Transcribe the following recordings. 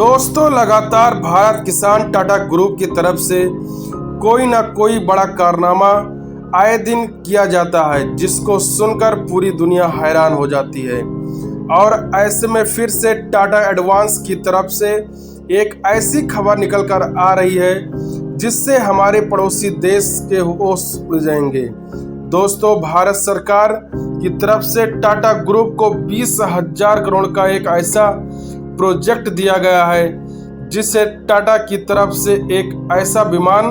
दोस्तों, लगातार भारत किसान टाटा ग्रुप की तरफ से कोई ना कोई बड़ा कारनामा आए दिन किया जाता है, जिसको सुनकर पूरी दुनिया हैरान हो जाती है। और ऐसे में फिर से टाटा एडवांस की तरफ से एक ऐसी खबर निकल कर आ रही है जिससे हमारे पड़ोसी देश के होश उड़ जाएंगे। दोस्तों, भारत सरकार की तरफ से टाटा ग्रुप को 20,000 करोड़ का एक ऐसा प्रोजेक्ट दिया गया है जिसे टाटा की तरफ से एक ऐसा विमान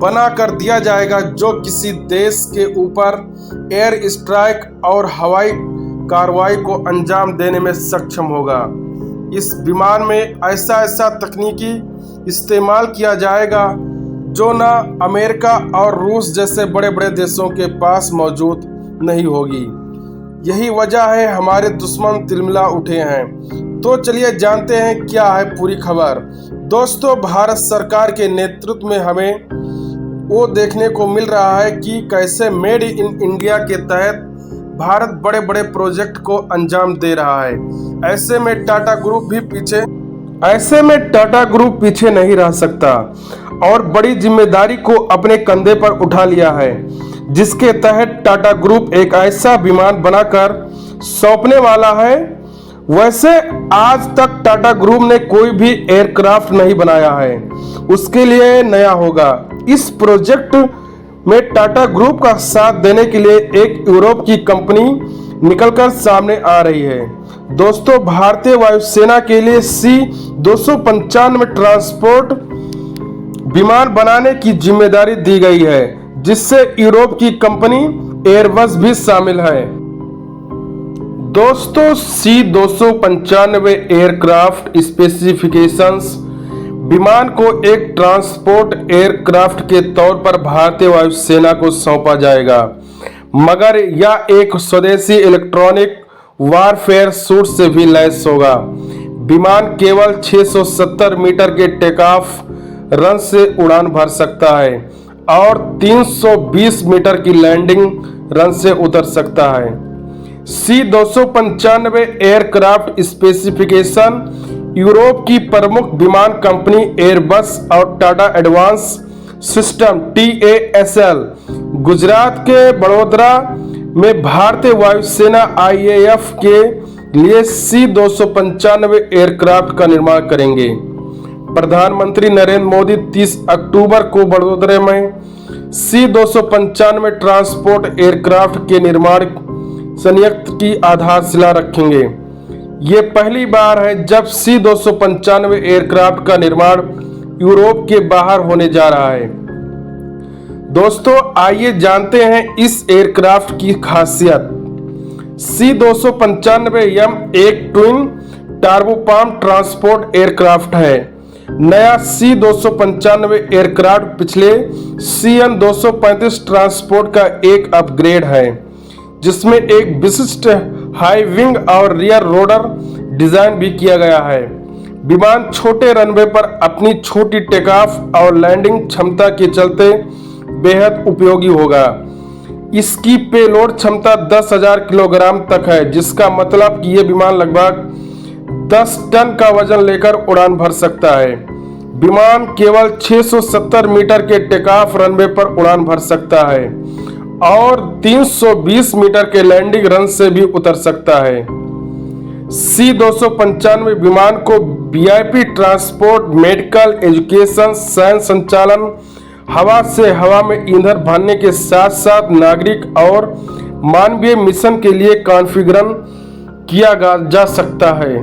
बना कर दिया जाएगा जो किसी देश के ऊपर एयर स्ट्राइक और हवाई कार्रवाई को अंजाम देने में सक्षम होगा। इस विमान में ऐसा तकनीकी इस्तेमाल किया जाएगा जो ना अमेरिका और रूस जैसे बड़े बड़े देशों के पास मौजूद नहीं होगी। यही वजह है हमारे दुश्मन तिलमिला उठे हैं। तो चलिए जानते हैं क्या है पूरी खबर। दोस्तों, भारत सरकार के नेतृत्व में हमें वो देखने को मिल रहा है कि कैसे मेड इन इंडिया के तहत भारत बड़े बड़े प्रोजेक्ट को अंजाम दे रहा है। ऐसे में टाटा ग्रुप पीछे नहीं रह सकता और बड़ी जिम्मेदारी को अपने कंधे पर उठा लिया है, जिसके तहत टाटा ग्रुप एक ऐसा विमान बनाकर सौंपने वाला है। वैसे आज तक टाटा ग्रुप ने कोई भी एयरक्राफ्ट नहीं बनाया है, उसके लिए नया होगा। इस प्रोजेक्ट में टाटा ग्रुप का साथ देने के लिए एक यूरोप की कंपनी निकलकर सामने आ रही है। दोस्तों, भारतीय वायुसेना के लिए C-295 ट्रांसपोर्ट विमान बनाने की जिम्मेदारी दी गई है, जिससे यूरोप की कंपनी एयरबस भी शामिल है। दोस्तों, C-295 एयरक्राफ्ट स्पेसिफिकेशंस विमान को एक ट्रांसपोर्ट एयरक्राफ्ट के तौर पर भारतीय वायुसेना को सौंपा जाएगा, मगर यह एक स्वदेशी इलेक्ट्रॉनिक वारफेयर सूट से भी लैस होगा। विमान केवल 670 मीटर के टेक ऑफ रन से उड़ान भर सकता है और 320 मीटर की लैंडिंग रन से उतर सकता है। C-295 एयरक्राफ्ट स्पेसिफिकेशन यूरोप की प्रमुख विमान कंपनी एयरबस और Tata advance system TASL Gujarat के बड़ोदरा में भारतीय वायुसेना IAF के लिए C-295 एयरक्राफ्ट का निर्माण करेंगे। प्रधानमंत्री नरेंद्र मोदी 30 अक्टूबर को बड़ोदरा में C-295 ट्रांसपोर्ट एयरक्राफ्ट के निर्माण संयंत्र की आधारशिला रखेंगे। ये पहली बार है जब C-295 एयरक्राफ्ट का निर्माण यूरोप के बाहर होने जा रहा है। दोस्तों, आइए जानते हैं इस एयरक्राफ्ट की खासियत। C-295M एक ट्विन टर्बोप्राप ट्रांसपोर्ट एयरक्राफ्ट है। नया C-295 एयरक्राफ्ट पिछले CN-235 ट्रांसपोर्ट का एक अपग्रेड है, जिसमें एक विशिष्ट हाई विंग और रियर रोडर डिजाइन भी किया गया है। विमान छोटे रनवे पर अपनी छोटी टेक ऑफ और लैंडिंग क्षमता के चलते बेहद उपयोगी होगा। इसकी पेलोड क्षमता 10,000 किलोग्राम तक है, जिसका मतलब कि यह विमान लगभग 10 टन का वजन लेकर उड़ान भर सकता है। विमान केवल 670 मीटर के टेक ऑफ रनवे पर उड़ान भर सकता है और 320 मीटर के लैंडिंग रन से भी उतर सकता है। C-295 विमान को VIP ट्रांसपोर्ट, मेडिकल, एजुकेशन, सैन्य संचालन, हवा से हवा में ईंधन भरने के साथ साथ नागरिक और मानवीय मिशन के लिए कॉन्फ़िगर किया जा सकता है।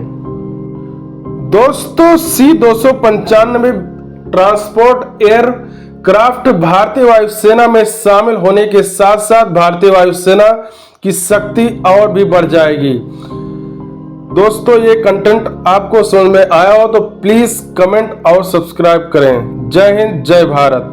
दोस्तों, C-295 ट्रांसपोर्ट एयरक्राफ्ट भारतीय वायुसेना में शामिल होने के साथ साथ भारतीय वायुसेना की शक्ति और भी बढ़ जाएगी। दोस्तों, ये कंटेंट आपको समझ में आया हो तो प्लीज कमेंट और सब्सक्राइब करें। जय हिंद, जय भारत।